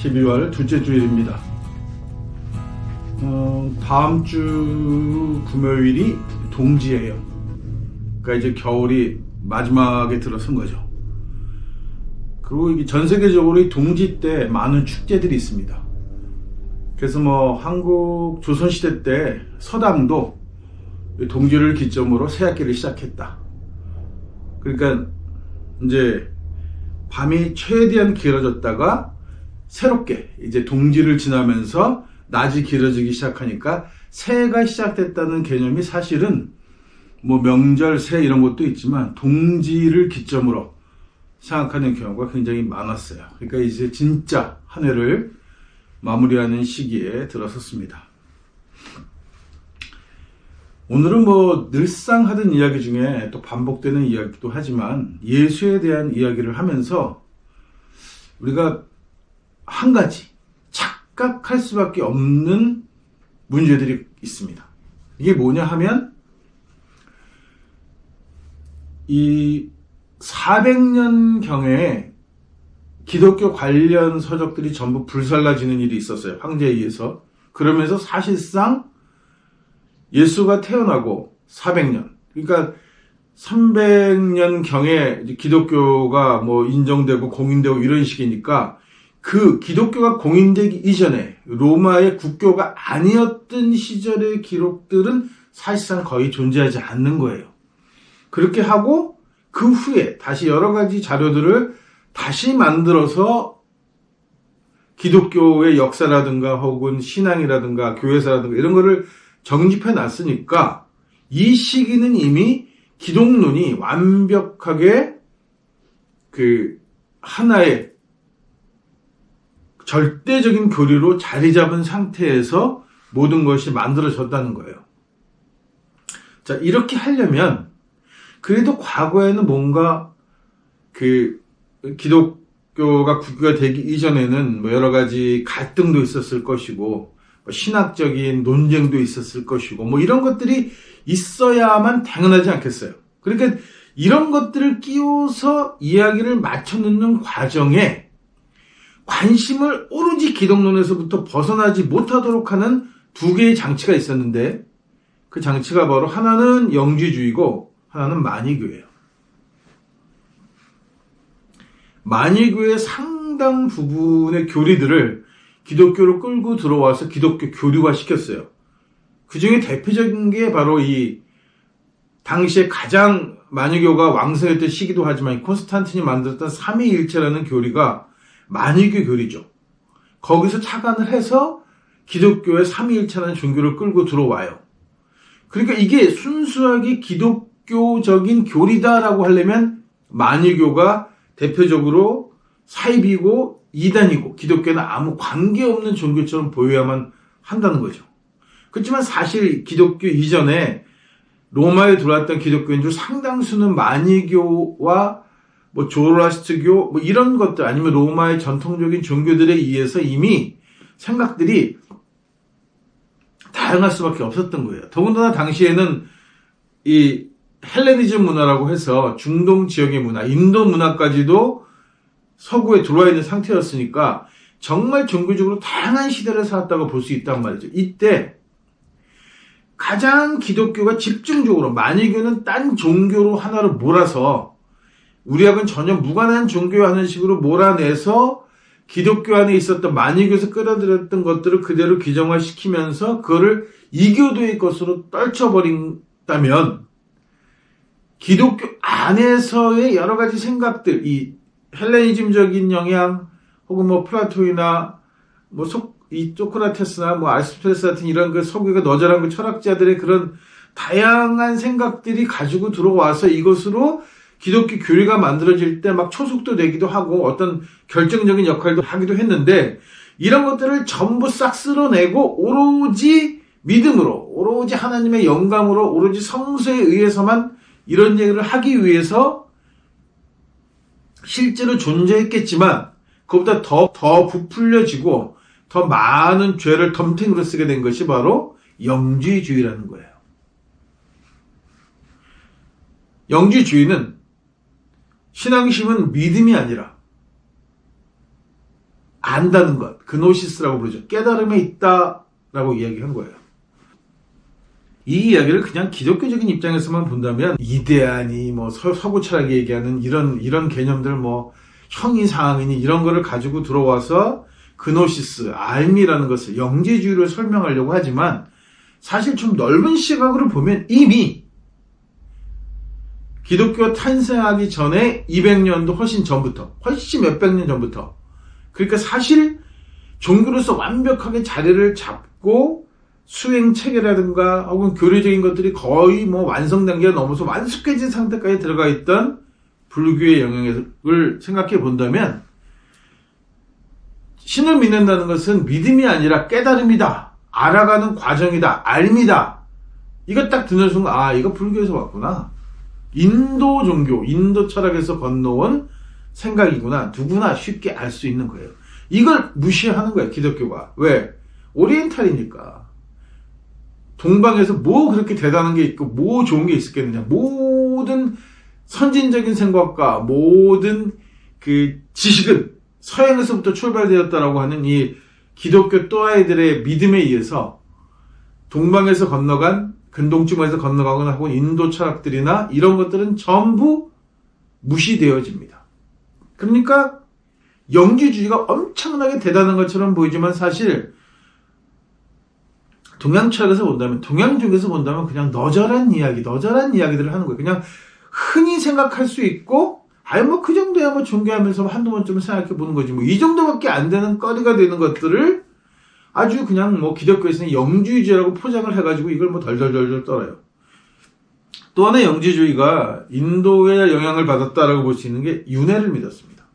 12월 둘째 주일입니다. 다음 주 금요일이 동지예요. 그러니까 이제 겨울이 마지막에 들어선 거죠. 그리고 이게 전 세계적으로 이 동지 때 많은 축제들이 있습니다. 그래서 뭐 한국 조선시대 때 서당도 동지를 기점으로 새학기를 시작했다. 그러니까 이제 밤이 최대한 길어졌다가 새롭게 이제 동지를 지나면서 낮이 길어지기 시작하니까 새해가 시작됐다는 개념이 사실은 뭐 명절, 새 이런 것도 있지만 동지를 기점으로 생각하는 경우가 굉장히 많았어요. 그러니까 이제 진짜 한 해를 마무리하는 시기에 들어섰습니다. 오늘은 뭐 늘상 하던 이야기 중에 또 반복되는 이야기도 하지만 예수에 대한 이야기를 하면서 우리가 한 가지 착각할 수밖에 없는 문제들이 있습니다. 이게 뭐냐 하면 이 400년경에 기독교 관련 서적들이 전부 불살라지는 일이 있었어요. 황제에 의해서. 그러면서 사실상 예수가 태어나고 400년, 그러니까 300년경에 기독교가 뭐 인정되고 공인되고 이런 식이니까 그 기독교가 공인되기 이전에 로마의 국교가 아니었던 시절의 기록들은 사실상 거의 존재하지 않는 거예요. 그렇게 하고 그 후에 다시 여러 가지 자료들을 다시 만들어서 기독교의 역사라든가 혹은 신앙이라든가 교회사라든가 이런 거를 정집해 놨으니까 이 시기는 이미 기독론이 완벽하게 그 하나의 절대적인 교리로 자리 잡은 상태에서 모든 것이 만들어졌다는 거예요. 자, 이렇게 하려면 그래도 과거에는 뭔가 그 기독교가 국교가 되기 이전에는 뭐 여러 가지 갈등도 있었을 것이고 신학적인 논쟁도 있었을 것이고 뭐 이런 것들이 있어야만 당연하지 않겠어요. 그러니까 이런 것들을 끼워서 이야기를 맞춰 넣는 과정에 관심을 오로지 기독론에서부터 벗어나지 못하도록 하는 두 개의 장치가 있었는데 그 장치가 바로 하나는 영지주의고 하나는 만이교예요. 만이교의 상당 부분의 교리들을 기독교로 끌고 들어와서 기독교 교류화 시켰어요. 그 중에 대표적인 게 바로 이 당시에 가장 만이교가 왕성했던 시기도 하지만 콘스탄틴이 만들었던 삼위일체라는 교리가 만이교 교리죠. 거기서 착안을 해서 기독교의 삼위일체라는 종교를 끌고 들어와요. 그러니까 이게 순수하게 기독교적인 교리다라고 하려면 만이교가 대표적으로 사입이고 이단이고 기독교는 아무 관계없는 종교처럼 보여야만 한다는 거죠. 그렇지만 사실 기독교 이전에 로마에 들어왔던 기독교인 중 상당수는 만이교와 뭐 조로아스트교 뭐 이런 것들 아니면 로마의 전통적인 종교들에 의해서 이미 생각들이 다양할 수밖에 없었던 거예요. 더군다나 당시에는 이 헬레니즘 문화라고 해서 중동 지역의 문화, 인도 문화까지도 서구에 들어와 있는 상태였으니까 정말 종교적으로 다양한 시대를 살았다고 볼 수 있단 말이죠. 이때 가장 기독교가 집중적으로 만이교는 딴 종교로 하나로 몰아서 우리하고는 전혀 무관한 종교하는 식으로 몰아내서 기독교 안에 있었던 만이교에서 끌어들였던 것들을 그대로 규정화시키면서 그거를 이교도의 것으로 떨쳐버린다면 기독교 안에서의 여러 가지 생각들, 이 헬레니즘적인 영향, 혹은 뭐 플라톤이나 뭐 이 소크라테스나 뭐 아리스토텔레스 같은 이런 그 서구가 너절한 그 철학자들의 그런 다양한 생각들이 가지고 들어와서 이것으로 기독교 교리가 만들어질 때 막 초속도 되기도 하고 어떤 결정적인 역할도 하기도 했는데 이런 것들을 전부 싹 쓸어내고 오로지 믿음으로, 오로지 하나님의 영감으로, 오로지 성서에 의해서만 이런 얘기를 하기 위해서 실제로 존재했겠지만 그보다 더 부풀려지고 더 많은 죄를 덤탱이로 쓰게 된 것이 바로 영지주의라는 거예요. 영지주의는 신앙심은 믿음이 아니라 안다는 것, 그노시스라고 부르죠. 깨달음에 있다라고 이야기한 거예요. 이 이야기를 그냥 기독교적인 입장에서만 본다면 이데아니 뭐 서구 철학이 얘기하는 이런 개념들 뭐 형이 상황이니 이런 거를 가지고 들어와서 그노시스, 알미라는 것을 영지주의로 설명하려고 하지만 사실 좀 넓은 시각으로 보면 이미 기독교 탄생하기 전에 200년도 훨씬 전부터, 훨씬 몇백 년 전부터, 그러니까 사실 종교로서 완벽하게 자리를 잡고 수행 체계라든가 혹은 교리적인 것들이 거의 뭐 완성 단계가 넘어서 완숙해진 상태까지 들어가 있던 불교의 영향을 생각해 본다면 신을 믿는다는 것은 믿음이 아니라 깨달음이다. 알아가는 과정이다. 알미다. 이거 딱 듣는 순간 이거 불교에서 왔구나. 인도 종교, 인도 철학에서 건너온 생각이구나. 누구나 쉽게 알 수 있는 거예요. 이걸 무시하는 거예요. 기독교가. 왜? 오리엔탈이니까. 동방에서 뭐 그렇게 대단한 게 있고 뭐 좋은 게 있었겠느냐. 모든 선진적인 생각과 모든 그 지식은 서양에서부터 출발되었다라고 하는 이 기독교 또아이들의 믿음에 의해서 동방에서 건너간 근동주머에서 건너가거나 혹은 인도 철학들이나 이런 것들은 전부 무시되어집니다. 그러니까 영지주의가 엄청나게 대단한 것처럼 보이지만 사실 동양 철학에서 본다면, 동양 쪽에서 본다면 그냥 너절한 이야기들을 하는 거예요. 그냥 흔히 생각할 수 있고 뭐 그 정도야 뭐 존경하면서 한두 번쯤은 생각해 보는 거지. 뭐 이 정도밖에 안 되는 거리가 되는 것들을 아주 그냥 뭐 기독교에서는 영지주의라고 포장을 해가지고 이걸 뭐 덜덜덜 떨어요. 또 하나 영지주의가 인도의 영향을 받았다라고 볼 수 있는 게 윤회를 믿었습니다.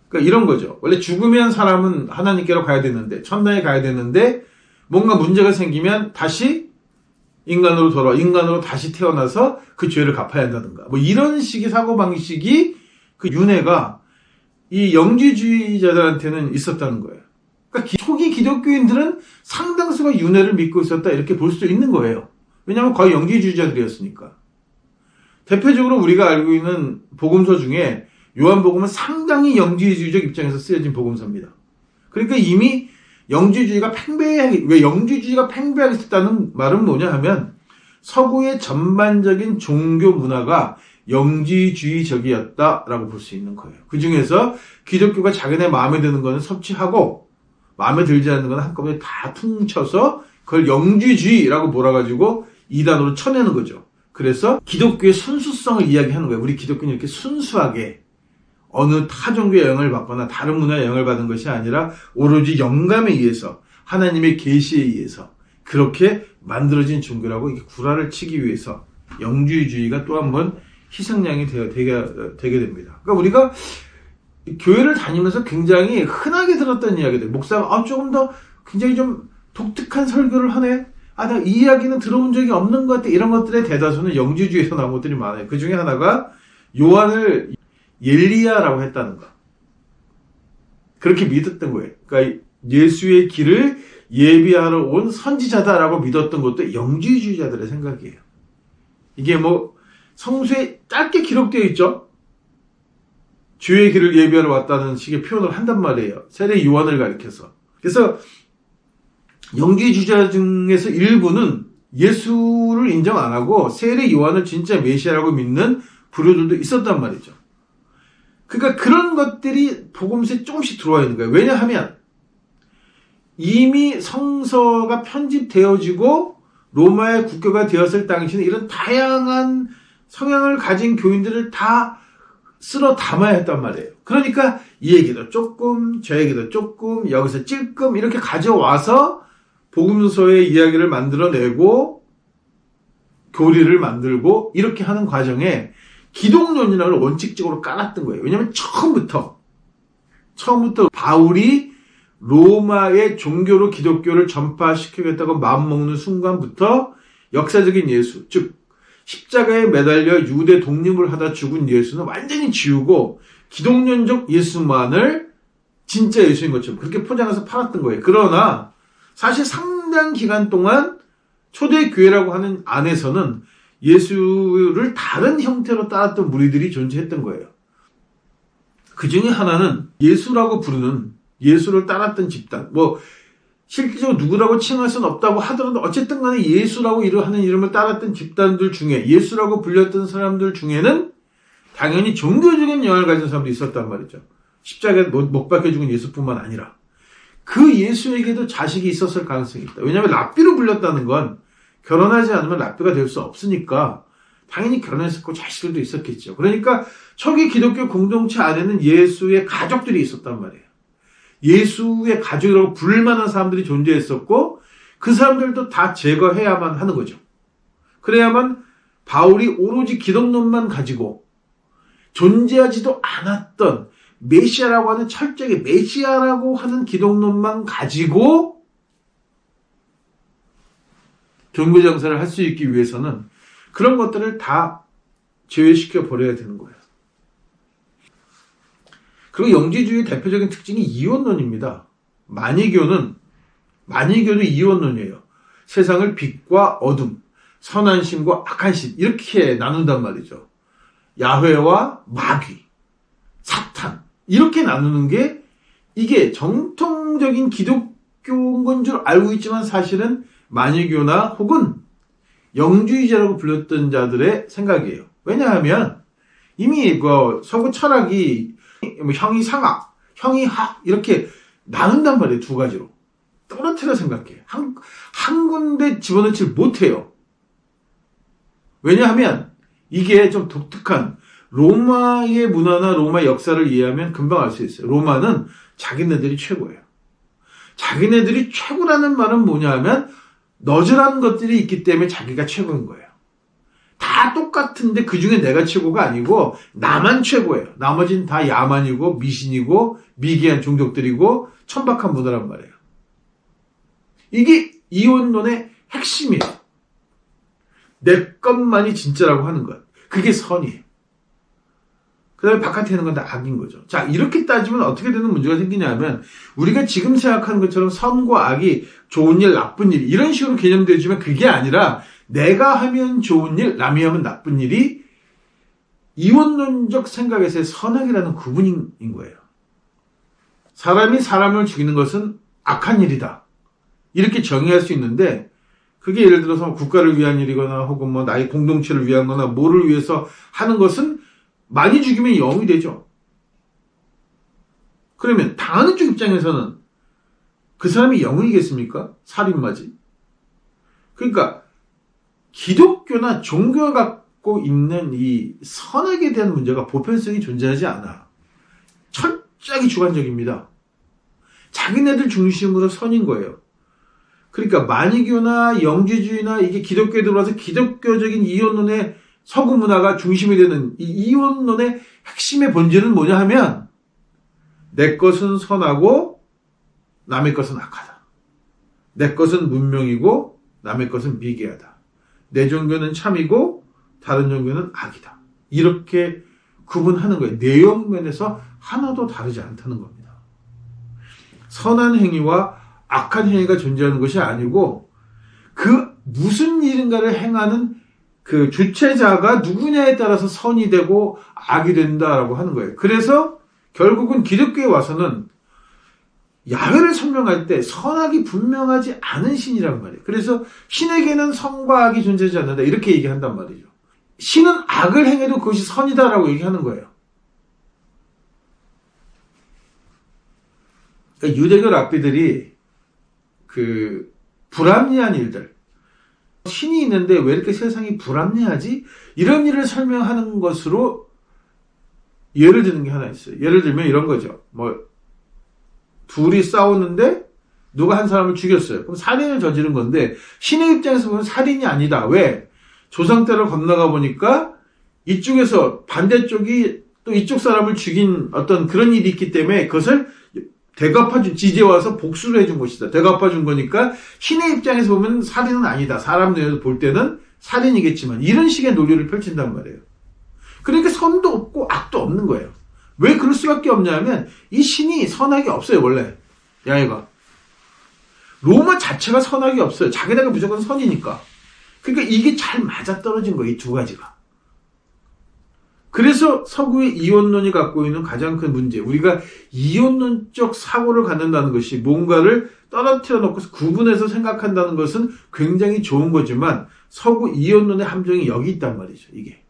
그러니까 이런 거죠. 원래 죽으면 사람은 하나님께로 가야 되는데, 천당에 가야 되는데, 뭔가 문제가 생기면 다시 인간으로 돌아와, 인간으로 다시 태어나서 그 죄를 갚아야 한다든가. 뭐 이런 식의 사고방식이 그 윤회가 이 영지주의자들한테는 있었다는 거예요. 그러니까 초기 기독교인들은 상당수가 윤회를 믿고 있었다 이렇게 볼 수 있는 거예요. 왜냐하면 거의 영지주의자들이었으니까. 대표적으로 우리가 알고 있는 복음서 중에 요한복음은 상당히 영지주의적 입장에서 쓰여진 복음서입니다. 그러니까 이미 영지주의가 왜 영지주의가 팽배하게 있었다는 말은 뭐냐 하면 서구의 전반적인 종교 문화가 영지주의적이었다라고 볼 수 있는 거예요. 그 중에서 기독교가 자기네 마음에 드는 거는 섭취하고 마음에 들지 않는 건 한꺼번에 다 퉁쳐서 그걸 영지주의라고 몰아가지고 이단으로 쳐내는 거죠. 그래서 기독교의 순수성을 이야기하는 거예요. 우리 기독교는 이렇게 순수하게 어느 타 종교의 영향을 받거나 다른 문화의 영향을 받은 것이 아니라 오로지 영감에 의해서 하나님의 계시에 의해서 그렇게 만들어진 종교라고 이렇게 구라를 치기 위해서 영지주의가 또 한 번 희생양이 되게 됩니다. 그러니까 우리가 교회를 다니면서 굉장히 흔하게 들었던 이야기들, 목사가 조금 더 굉장히 좀 독특한 설교를 하네. 나 이 이야기는 들어본 적이 없는 것 같아. 이런 것들의 대다수는 영지주의에서 나온 것들이 많아요. 그 중에 하나가 요한을 엘리야라고 했다는 거. 그렇게 믿었던 거예요. 그러니까 예수의 길을 예비하러 온 선지자다라고 믿었던 것도 영지주의자들의 생각이에요. 이게 뭐 성서에 짧게 기록되어 있죠. 주의 길을 예비하러 왔다는 식의 표현을 한단 말이에요. 세례 요한을 가리켜서. 그래서 영지주의자 중에서 일부는 예수를 인정 안 하고 세례 요한을 진짜 메시아라고 믿는 부류들도 있었단 말이죠. 그러니까 그런 것들이 복음서에 조금씩 들어와 있는 거예요. 왜냐하면 이미 성서가 편집되어지고 로마의 국교가 되었을 당시에는 이런 다양한 성향을 가진 교인들을 다 쓸어 담아야 했단 말이에요. 그러니까 이 얘기도 조금, 저 얘기도 조금, 여기서 찔끔 이렇게 가져와서 복음서의 이야기를 만들어내고 교리를 만들고 이렇게 하는 과정에 기독론이라는 걸 원칙적으로 깔았던 거예요. 왜냐하면 처음부터 바울이 로마의 종교로 기독교를 전파시키겠다고 마음먹는 순간부터 역사적인 예수, 즉 십자가에 매달려 유대 독립을 하다 죽은 예수는 완전히 지우고 기독론적 예수만을 진짜 예수인 것처럼 그렇게 포장해서 팔았던 거예요. 그러나 사실 상당 기간 동안 초대교회라고 하는 안에서는 예수를 다른 형태로 따랐던 무리들이 존재했던 거예요. 그 중에 하나는 예수라고 부르는, 예수를 따랐던 집단, 실질적으로 누구라고 칭할 수는 없다고 하더라도 어쨌든 간에 예수라고 하는 이름을 따랐던 집단들 중에, 예수라고 불렸던 사람들 중에는 당연히 종교적인 영향을 가진 사람도 있었단 말이죠. 십자가에 못 박혀 죽은 예수뿐만 아니라 그 예수에게도 자식이 있었을 가능성이 있다. 왜냐하면 랍비로 불렸다는 건 결혼하지 않으면 랍비가 될 수 없으니까 당연히 결혼했었고 자식들도 있었겠죠. 그러니까 초기 기독교 공동체 안에는 예수의 가족들이 있었단 말이에요. 예수의 가족이라고 부를 만한 사람들이 존재했었고 그 사람들도 다 제거해야만 하는 거죠. 그래야만 바울이 오로지 기독론만 가지고 존재하지도 않았던 메시아라고 하는 철저하게 메시아라고 하는 기독론만 가지고 종교정사를 할 수 있기 위해서는 그런 것들을 다 제외시켜 버려야 되는 거예요. 그리고 영지주의의 대표적인 특징이 이원론입니다. 마니교도 이원론이에요. 세상을 빛과 어둠, 선한 신과 악한 신 이렇게 나눈단 말이죠. 야훼와 마귀, 사탄 이렇게 나누는 게 이게 정통적인 기독교인 건 줄 알고 있지만 사실은 마니교나 혹은 영주의자라고 불렸던 자들의 생각이에요. 왜냐하면 이미 서구 철학이 형이 상학, 형이 학 이렇게 나눈단 말이에요. 두 가지로. 떨어뜨려 생각해. 한 군데 집어넣지 못해요. 왜냐하면 이게 좀 독특한 로마의 문화나 로마의 역사를 이해하면 금방 알 수 있어요. 로마는 자기네들이 최고예요. 자기네들이 최고라는 말은 뭐냐 하면 너즈라는 것들이 있기 때문에 자기가 최고인 거예요. 다 똑같은데 그 중에 내가 최고가 아니고 나만 최고예요. 나머지는 다 야만이고 미신이고 미개한 종족들이고 천박한 문화란 말이에요. 이게 이원론의 핵심이에요. 내 것만이 진짜라고 하는 것. 그게 선이에요. 그 다음에 바깥에 있는 건 다 악인 거죠. 자, 이렇게 따지면 어떻게 되는 문제가 생기냐 하면 우리가 지금 생각하는 것처럼 선과 악이 좋은 일, 나쁜 일 이런 식으로 개념되지만 그게 아니라 내가 하면 좋은 일, 남이 하면 나쁜 일이 이원론적 생각에서의 선악이라는 구분인 거예요. 사람이 사람을 죽이는 것은 악한 일이다. 이렇게 정의할 수 있는데 그게 예를 들어서 국가를 위한 일이거나 혹은 나의 공동체를 위한 거나 뭐를 위해서 하는 것은 많이 죽이면 0이 되죠. 그러면 당하는 쪽 입장에서는 그 사람이 0이겠습니까? 살인마지. 그러니까 기독교나 종교가 갖고 있는 이 선악에 대한 문제가 보편성이 존재하지 않아. 철저하게 주관적입니다. 자기네들 중심으로 선인 거예요. 그러니까 마니교나 영지주의나 이게 기독교에 들어와서 기독교적인 이원론의 서구 문화가 중심이 되는 이 이원론의 핵심의 본질은 뭐냐 하면 내 것은 선하고 남의 것은 악하다. 내 것은 문명이고 남의 것은 미개하다. 내 종교는 참이고 다른 종교는 악이다. 이렇게 구분하는 거예요. 내용면에서 하나도 다르지 않다는 겁니다. 선한 행위와 악한 행위가 존재하는 것이 아니고 그 무슨 일인가를 행하는 그 주체자가 누구냐에 따라서 선이 되고 악이 된다라고 하는 거예요. 그래서 결국은 기독교에 와서는 야훼를 설명할 때 선악이 분명하지 않은 신이란 말이에요. 그래서 신에게는 선과 악이 존재하지 않는다 이렇게 얘기한단 말이죠. 신은 악을 행해도 그것이 선이다라고 얘기하는 거예요. 그러니까 유대교 랍비들이 불합리한 일들 신이 있는데 왜 이렇게 세상이 불합리하지? 이런 일을 설명하는 것으로 예를 드는 게 하나 있어요. 예를 들면 이런 거죠. 둘이 싸우는데 누가 한 사람을 죽였어요. 그럼 살인을 저지른 건데 신의 입장에서 보면 살인이 아니다. 왜? 조상 때를 건너가 보니까 이쪽에서 반대쪽이 또 이쪽 사람을 죽인 어떤 그런 일이 있기 때문에 그것을 되갚아준, 지제 와서 복수를 해준 것이다. 되갚아준 거니까 신의 입장에서 보면 살인은 아니다. 사람 눈에서 볼 때는 살인이겠지만 이런 식의 논리를 펼친단 말이에요. 그러니까 선도 없고 악도 없는 거예요. 왜 그럴 수밖에 없냐면 이 신이 선악이 없어요. 원래 야훼가 로마 자체가 선악이 없어요. 자기네가 무조건 선이니까. 그러니까 이게 잘 맞아떨어진 거예요. 이 두 가지가. 그래서 서구의 이원론이 갖고 있는 가장 큰 문제, 우리가 이원론적 사고를 갖는다는 것이 뭔가를 떨어뜨려 놓고서 구분해서 생각한다는 것은 굉장히 좋은 거지만 서구 이원론의 함정이 여기 있단 말이죠. 이게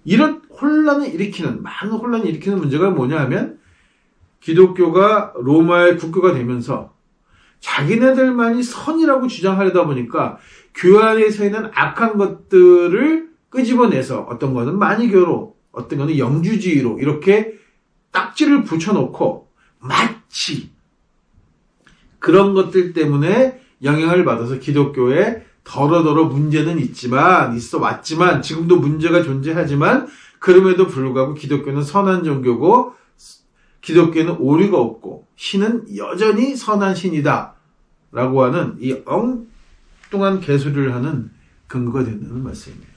이런 많은 혼란을 일으키는 문제가 뭐냐 하면 기독교가 로마의 국교가 되면서 자기네들만이 선이라고 주장하려다 보니까 교회 안에서 있는 악한 것들을 끄집어내서 어떤 거는 만이교로, 어떤 거는 영주주의로 이렇게 딱지를 붙여놓고 마치 그런 것들 때문에 영향을 받아서 기독교에 더러더러 문제는 있어 왔지만 지금도 문제가 존재하지만 그럼에도 불구하고 기독교는 선한 종교고 기독교는 오류가 없고 신은 여전히 선한 신이다 라고 하는 이 엉뚱한 개소리를 하는 근거가 된다는 말씀입니다.